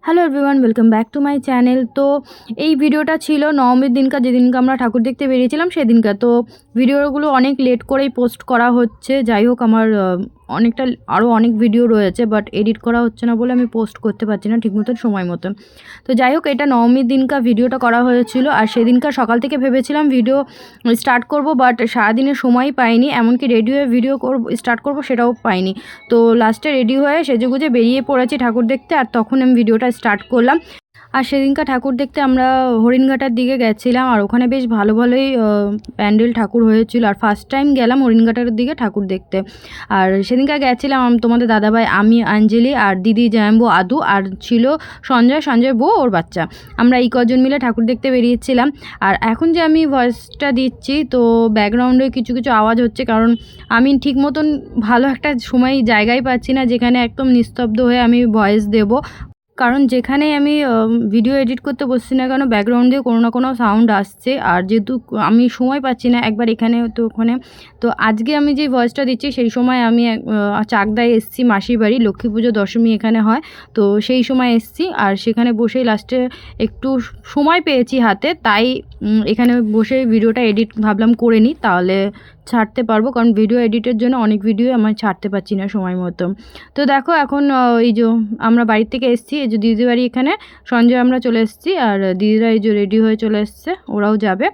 Hello everyone, welcome back to my channel. তো এই ভিডিওটা ছিল নবমীর দিনকার, যেদিনকে আমরা ঠাকুর দেখতে বেরিয়েছিলাম সেদিনকার। তো ভিডিওগুলো অনেক লেট করেই পোস্ট করা হচ্ছে। যাই হোক, আমার অনেকটা আরও অনেক ভিডিও রয়েছে, বাট এডিট করা হচ্ছে না বলে আমি পোস্ট করতে পারছি না ঠিক মতন, সময় মতন। তো যাই হোক, এটা নবমীর দিনকার ভিডিওটা করা হয়েছিল। আর সেদিনকার সকাল থেকে ভেবেছিলাম ভিডিও স্টার্ট করব, বাট সারাদিনের সময়ই পাইনি। এমনকি রেডি হয়ে ভিডিও স্টার্ট করব সেটাও পাইনি। তো লাস্টে রেডি হয়ে সেজেগুজে বেরিয়ে পড়েছি ঠাকুর দেখতে, আর তখন আমি ভিডিওটা স্টার্ট করলাম। আর সেদিনকার ঠাকুর দেখতে আমরা হরিণঘাটার দিকে গেছিলাম, আর ওখানে বেশ ভালো ভালোই প্যান্ডেল ঠাকুর হয়েছিল। আর ফার্স্ট টাইম গেলাম হরিণঘাটার দিকে ঠাকুর দেখতে। আর সেদিনকার গেছিলাম তোমাদের দাদাভাই, আমি, অঞ্জলি আর দিদি জাম্বু, আদু, আর ছিল সঞ্জয় বউ, ওর বাচ্চা। আমরা এই কজন মিলে ঠাকুর দেখতে বেরিয়েছিলাম। আর এখন যে আমি ভয়েসটা দিচ্ছি, তো ব্যাকগ্রাউন্ডে কিছু কিছু আওয়াজ হচ্ছে, কারণ আমি ঠিক মতন ভালো একটা সময় জায়গায় পাচ্ছি না যেখানে একদম নিস্তব্ধ হয়ে আমি ভয়েস দেবো। কারণ যেখানেই আমি ভিডিও এডিট করতে বসছি না কেন, ব্যাকগ্রাউন্ড দিয়ে কোনো না কোনো সাউন্ড আসছে। আর যেহেতু আমি সময় পাচ্ছি না, একবার এখানে তো ওখানে, তো আজকে আমি যে ভয়েসটা দিচ্ছি সেই সময় আমি চাকদায় এসেছি, মাসির বাড়ি, লক্ষ্মী পুজো দশমী এখানে হয়। তো সেই সময় এসেছি, আর সেখানে বসেই লাস্টে একটু সময় পেয়েছি হাতে, তাই এখানে বসে ভিডিওটা এডিট ভাবলাম করে নিই, তাহলে ছাড়তে পারবো। কারণ ভিডিও এডিটের জন্য অনেক ভিডিও আমি ছাড়তে পারছি না সময় মতো। তো দেখো এখন এই যে আমরা বাড়ির থেকে এসেছি, এই যে দিদি বাড়ি এখানে, সঞ্জয় আমরা চলে এসেছি, আর দিদিরা এই যে রেডি হয়ে চলে এসছে, ওরাও যাবে।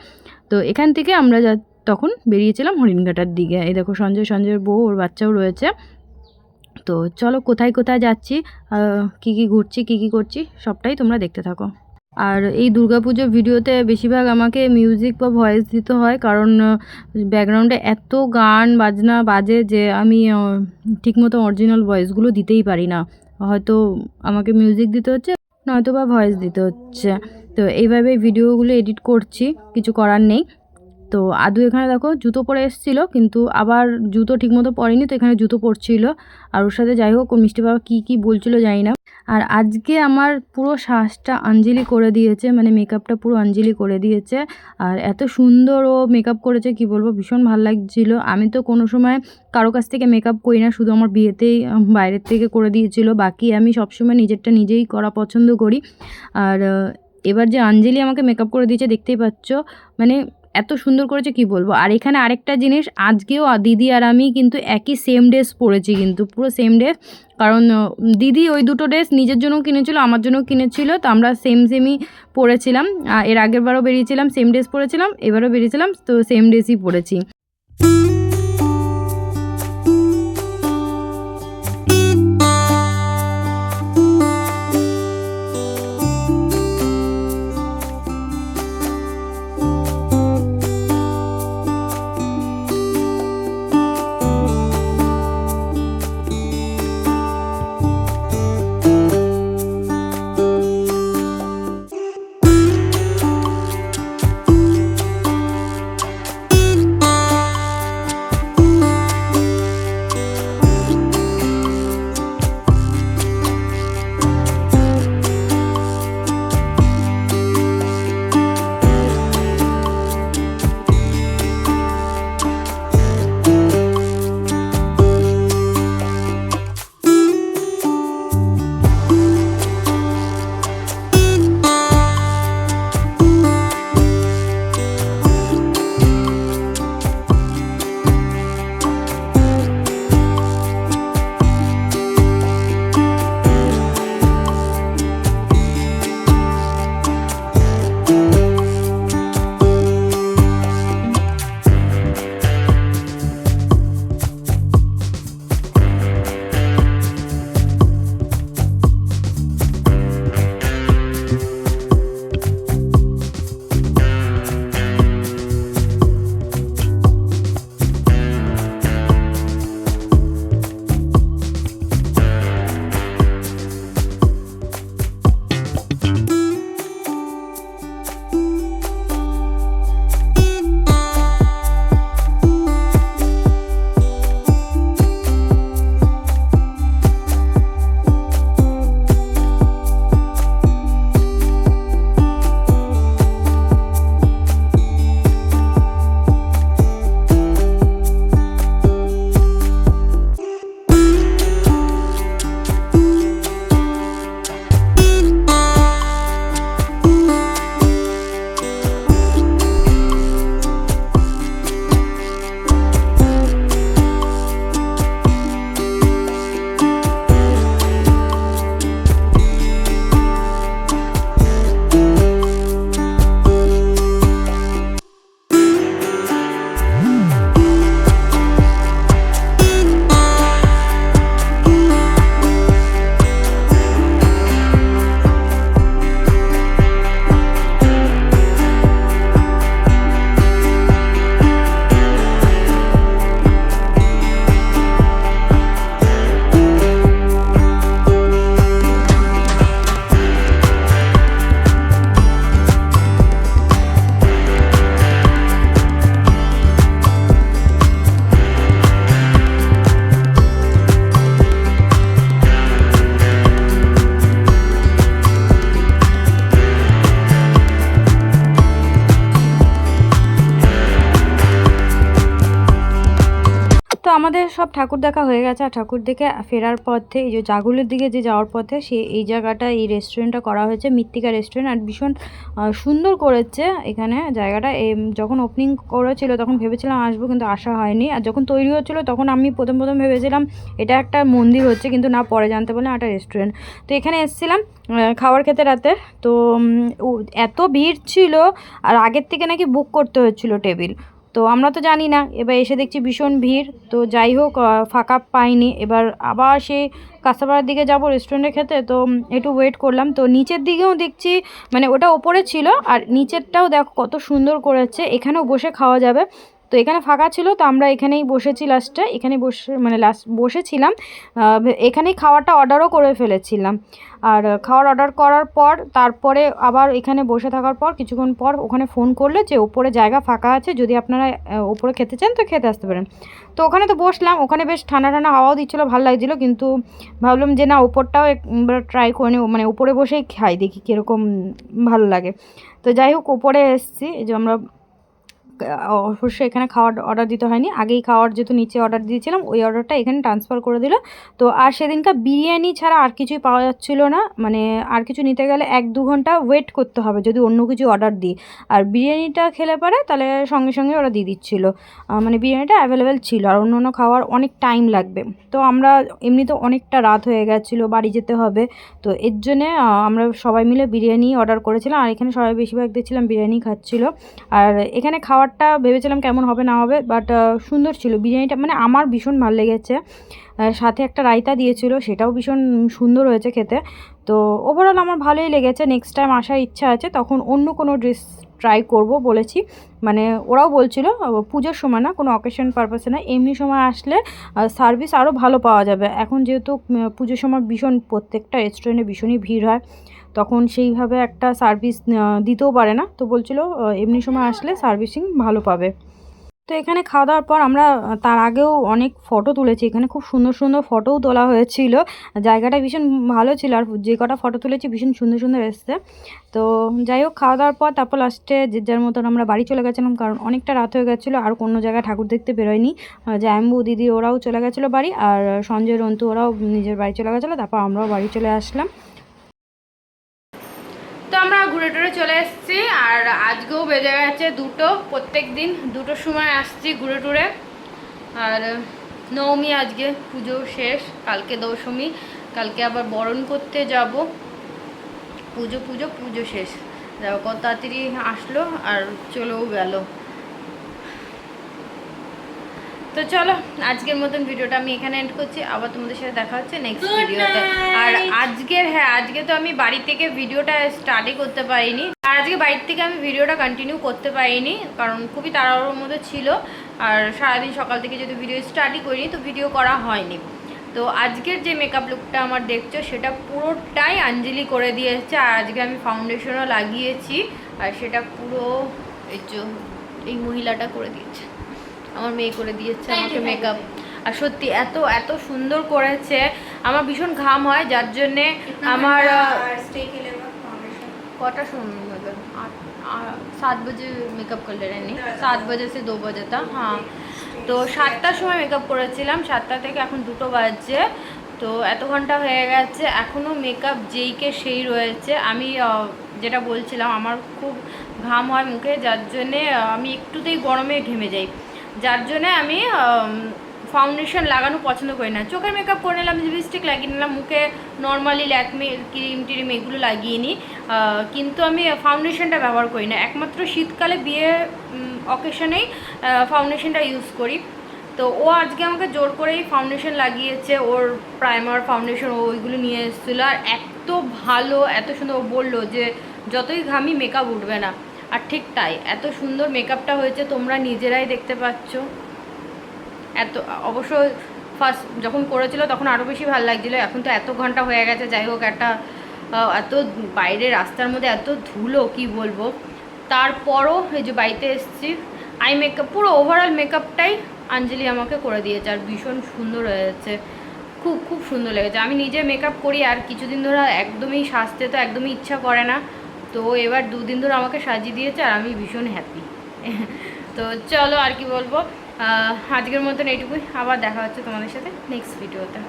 তো এখান থেকে আমরা তখন বেরিয়েছিলাম হরিণঘাটার দিকে। এই দেখো সঞ্জয়ের বউ, ওর বাচ্চাও রয়েছে। তো চলো কোথায় কোথায় যাচ্ছি, কী কী ঘুরছি, কী কী করছি, সবটাই তোমরা দেখতে থাকো। আর এই দুর্গাপুজোর ভিডিওতে বেশিরভাগ আমাকে মিউজিক বা ভয়েস দিতে হয়, কারণ ব্যাকগ্রাউন্ডে এত গান বাজনা বাজে যে আমি ঠিকমতো অরিজিনাল ভয়েসগুলো দিতেই পারি না। হয়তো আমাকে মিউজিক দিতে হচ্ছে, নয়তো বা ভয়েস দিতে হচ্ছে। তো এইভাবেই ভিডিওগুলো এডিট করছি, কিছু করার নেই। তো আদু এখানে দেখো জুতো পরে এসেছিলো, কিন্তু আবার জুতো ঠিকমতো পরেনি, তো এখানে জুতো পরছিল। আর ওর সাথে যাই হোক, ও মিষ্টি বাবা কী বলছিল জানি না। আর আজকে আমার পুরো সাজটা অঞ্জলি করে দিয়েছে, মানে মেকআপটা পুরো অঞ্জলি করে দিয়েছে। আর এত সুন্দর ও মেকআপ করেছে, কি বলবো, ভীষণ ভালো লাগছিল। আমি তো কোনো সময় কারো কাছ থেকে মেকআপ করি না, শুধু আমার বিয়েতেই বাইরের থেকে করে দিয়েছিল। বাকি আমি সবসময় নিজেরটা নিজেই করা পছন্দ করি। আর এবার যে অঞ্জলি আমাকে মেকআপ করে দিয়েছে, দেখতেই পাচ্ছ, মানে এত সুন্দর করেছে কি বলবো। আর এখানে আরেকটা জিনিস, আজকেও দিদি আর আমি কিন্তু একই সেম ড্রেস পরেছি, কিন্তু পুরো সেম ড্রেস। কারণ দিদি ওই দুটো ড্রেস নিজের জন্যও কিনেছিল, আমার জন্যও কিনেছিল, তো আমরা সেমই পরেছিলাম। এর আগের বারও বেরিয়েছিলাম সেম ড্রেস পরেছিলাম, এবারও বেরিয়েছিলাম তো সেম ড্রেসই পরেছি। তো আমাদের সব ঠাকুর দেখা হয়ে গেছে, আর ঠাকুর দেখে ফেরার পথে এই যে জাগুলের দিকে যে যাওয়ার পথে এই জায়গাটা, এই রেস্টুরেন্টটা করা হয়েছে মৃত্তিকা রেস্টুরেন্ট। আর ভীষণ সুন্দর করেছে এখানে জায়গাটা। যখন ওপেনিং করেছিল তখন ভেবেছিলাম আসবো, কিন্তু আসা হয়নি। আর যখন তৈরি হচ্ছিলো তখন আমি প্রথম ভেবেছিলাম এটা একটা মন্দির হচ্ছে, কিন্তু না, পরে জানতে পারলাম একটা রেস্টুরেন্ট। তো এখানে এসেছিলাম খাবার খেতে রাতে। তো এত ভিড় ছিল, আর আগের থেকে নাকি বুক করতে হচ্ছিলো টেবিল। তো আমরা তো জানি না, এবার এসে দেখছি ভীষণ ভিড়। তো যাই হোক, ফাঁকা পাইনি। এবার আবার সেই কাঁচাপাড়ার দিকে যাব রেস্টুরেন্টে খেতে। তো একটু ওয়েট করলাম। তো নিচের দিকেও দেখছি, মানে ওটা ওপরে ছিল, আর নিচেরটাও দেখো কত সুন্দর করেছে, এখানেও বসে খাওয়া যাবে। তো এখানে ফাঁকা ছিল, তো আমরা এখানেই বসেছি লাস্টে, এখানে বসেছিলাম। এখানেই খাওয়াটা অর্ডারও করে ফেলেছিলাম। আর খাওয়ার অর্ডার করার পর তারপরে আবার এখানে বসে থাকার পর কিছুক্ষণ পর ওখানে ফোন করলে যে ওপরে জায়গা ফাঁকা আছে, যদি আপনারা ওপরে খেতে চান তো খেতে আসতে পারেন। তো ওখানে তো বসলাম, ওখানে বেশ ঠান্ডা ঠান্ডা হাওয়াও দিচ্ছিলো, ভালো লাগছিলো। কিন্তু ভাবলাম যে না, ওপরটাও একবার ট্রাই করে নিই, মানে উপরে বসেই খাই, দেখি কীরকম ভালো লাগে। তো যাই হোক, ওপরে এসেছি। যে আমরা অবশ্যই এখানে খাওয়ার অর্ডার দিতে হয়নি, আগেই খাওয়ার যেহেতু নিচে অর্ডার দিয়েছিলাম, ওই অর্ডারটা এখানে ট্রান্সফার করে দিল। তো আর সেদিনকার বিরিয়ানি ছাড়া আর কিছুই পাওয়া যাচ্ছিল না, মানে আর কিছু নিতে গেলে 1-2 ঘন্টা ওয়েট করতে হবে যদি অন্য কিছু অর্ডার দিই। আর বিরিয়ানিটা খেলে পারে তাহলে সঙ্গে সঙ্গে ওরা দিয়ে দিচ্ছিলো, মানে বিরিয়ানিটা অ্যাভেলেবেল ছিল, আর অন্য খাওয়ার অনেক টাইম লাগবে। তো আমরা এমনিতে অনেকটা রাত হয়ে গেছিলো, বাড়ি যেতে হবে। তো এর জন্যে আমরা সবাই মিলে বিরিয়ানি অর্ডার করেছিলাম, আর এখানে সবাই বেশিরভাগ দেখছিলাম বিরিয়ানি খাচ্ছিলো। আর এখানে খাবারটা ভেবেছিলাম কেমন হবে না হবে, বাট সুন্দর ছিল বিরিয়ানিটা, মানে আমার ভীষণ ভালো লেগেছে। সাথে একটা রায়তা দিয়েছিল, সেটাও ভীষণ সুন্দর হয়েছে খেতে। তো ওভারঅল আমার ভালোই লেগেছে। নেক্সট টাইম আসার ইচ্ছা আছে, তখন অন্য কোনো ড্রেস ট্রাই করব বলেছি। মানে ওরাও বলছিল পুজোর সময় না, কোনো অকেশন পারপাসে না, এমনি সময় আসলে সার্ভিস আরও ভালো পাওয়া যাবে। এখন যেহেতু পুজোর সময় ভীষণ প্রত্যেকটা রেস্টুরেন্টে ভীষণই ভিড় হয়, তখন সেইভাবে একটা সার্ভিস দিতেও পারে না। তো বলছিল এমনি সময় আসলে সার্ভিসিং ভালো পাবে। তো এখানে খাওয়া দাওয়ার পর আমরা তার আগেও অনেক ফটো তুলেছি, এখানে খুব সুন্দর সুন্দর ফটোও তোলা হয়েছিল। জায়গাটা ভীষণ ভালো ছিল, আর যে কটা ফটো তুলেছি ভীষণ সুন্দর সুন্দর এসছে। তো যাই হোক, খাওয়া দাওয়ার পর তারপর লাস্টে যে যার মতন আমরা বাড়ি চলে গেছিলাম, কারণ অনেকটা রাত হয়ে গেছিলো, আর কোনো জায়গায় ঠাকুর দেখতে বেরোয়নি। জাম্বু দিদি ওরাও চলে গেছিলো বাড়ি, আর সঞ্জয় রন্তু ওরাও নিজের বাড়ি চলে গেছিলো। তারপর আমরাও বাড়ি চলে আসলাম। তো আমরা ঘুরে টুরে চলে এসেছি, আর আজকেও বেজে গেছে 2টো। প্রত্যেক দিন 2টোর সময় আসছি ঘুরে টুরে। আর নবমী, আজকে পুজো শেষ, কালকে দশমী, কালকে আবার বরণ করতে যাব। পুজো শেষ, দেখো কত তাড়াতাড়ি আসলো আর চলেও গেল। তো চলো, আজকের মতন ভিডিওটা আমি এখানে এন্ড করছি। আবার তোমাদের সাথে দেখা হচ্ছে নেক্সট ভিডিওতে। আর আজকে তো আমি বাড়ি থেকে ভিডিওটা স্টার্টই করতে পারিনি, আর আজকে বাড়ির থেকে আমি ভিডিওটা কন্টিনিউ করতে পারিনি, কারণ খুবই তাড়াহুড়োর মধ্যে ছিল। আর সারাদিন সকাল থেকে যদি ভিডিও স্টার্টই করিনি তো ভিডিও করা হয়নি। তো আজকের যে মেকআপ লুকটা আমার দেখছো, সেটা পুরোটাই অঞ্জলি করে দিয়েছে। আর আজকে আমি ফাউন্ডেশনও লাগিয়েছি, আর সেটা পুরো এই মহিলাটা করে দিয়েছে, আমার মেয়ে করে দিয়েছে আমাকে মেকআপ। আর সত্যি এত এত সুন্দর করেছে, আমার ভীষণ ঘাম হয়, যার জন্যে আমার কটা সময় 7 बजे मेकअप कर ले रहे नहीं, 7 बजे से 2 बजे तक। हाँ, তো 7টার সময় মেকআপ করেছিলাম, 7টা থেকে এখন 2টো বাজছে। তো এত ঘন্টা হয়ে গেছে, এখনও মেকআপ যেইকে সেই রয়েছে। আমি যেটা বলছিলাম, আমার খুব ঘাম হয় মুখে, যার জন্যে আমি একটুতেই গরমে ঘেমে যাই, যার জন্যে আমি ফাউন্ডেশন লাগানো পছন্দ করি না। চোখের মেকআপ করে নিলাম, লিপস্টিক লাগিয়ে নিলাম, মুখে নর্মালি ল্যাকমে ক্রিম টিরিম এগুলো লাগিয়ে নিই, কিন্তু আমি ফাউন্ডেশনটা ব্যবহার করি না। একমাত্র শীতকালে বিয়ে অকেশনেই ফাউন্ডেশনটা ইউজ করি। তো ও আজকে আমাকে জোর করেই ফাউন্ডেশন লাগিয়েছে, ওর প্রাইমার ফাউন্ডেশন ওইগুলো নিয়ে এসেছিলো, আর এত ভালো এত সুন্দর। ও বললো যে যতই ঘামি মেকআপ উঠবে না, আর ঠিক তাই, এত সুন্দর মেকআপটা হয়েছে, তোমরা নিজেরাই দেখতে পাচ্ছ। এত অবশ্য ফার্স্ট যখন করেছিল তখন আরও বেশি ভালো লাগছিলো, এখন তো এত ঘন্টা হয়ে গেছে। যাই হোক, এত বাইরে রাস্তার মধ্যে এত ধুলো কি বলবো। তারপরও এই যে বাড়িতে এসেছি, আই মেকআপ পুরো ওভারঅল মেকআপটাই অঞ্জলি আমাকে করে দিয়েছে, আর ভীষণ সুন্দর হয়েছে, খুব খুব সুন্দর লেগেছে। আমি নিজে মেকআপ করি, আর কিছুদিন ধরে একদমই সাজতে তো একদমই ইচ্ছা করে না, তো এবার 2 দিন ধরে আমাকে সাজিয়ে দিয়েছে, আর আমি ভীষণ হ্যাপি। তো চলো আর কি বলবো, আজকের মতন এইটুকুই, আবার দেখা হচ্ছে তোমাদের সাথে নেক্সট ভিডিওতে।